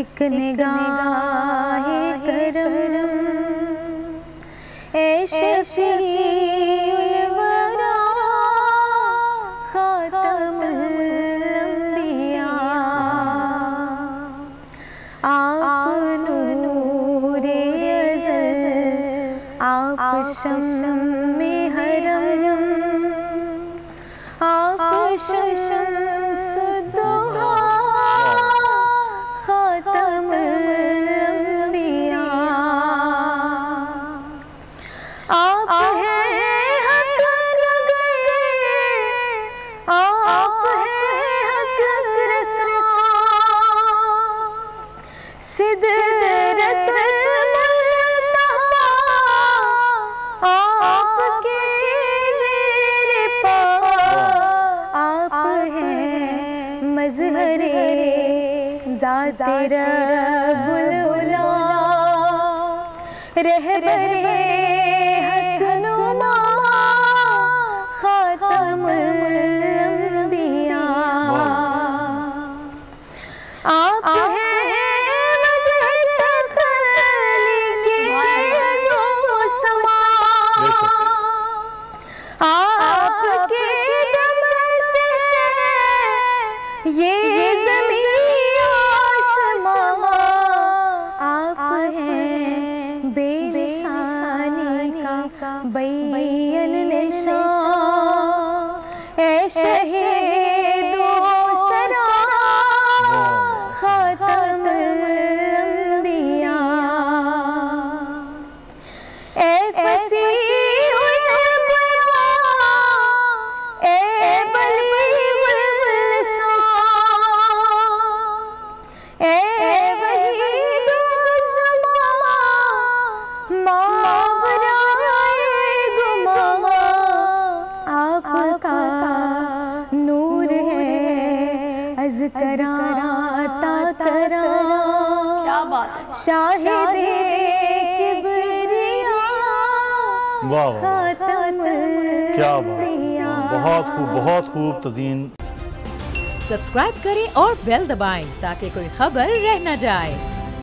एक निगाहे करम ए शफीउल वरा खातमुल अंबिया। आप नूरे अज़ल आप शम्मे हरम आप शम्सुद्दुहा खातमुल अंबिया। आप हैं हक नगर आप हैं हक रसा सिदरतुल मुंतहा आपके ज़ेरे पा। आप हैं मज़हरे ज़ाते रब्बुल उला रहबरे हक नुमा खातमुल अंबिया। आप हैं वजह तख़लीक़े ज़ो समा आपके दम से ये ज़मीन आसमां। आप हैं बेनिशानी का बैन निशान ए शहीदो सरा खातमुल अंबिया। ए फसीहुल बयान ए बलीगुल लिसान ए वहीदुज़ ज़मान मावराए गुमा। आपका नूर है अज़करा तातरा क्या बात है। शाहिदे किबरिया वाह वाह, खातमुल क्या बात, अंबिया। बहुत खूब तज़ीन। सब्सक्राइब करें और बेल दबाएं ताकि कोई खबर रह न जाए।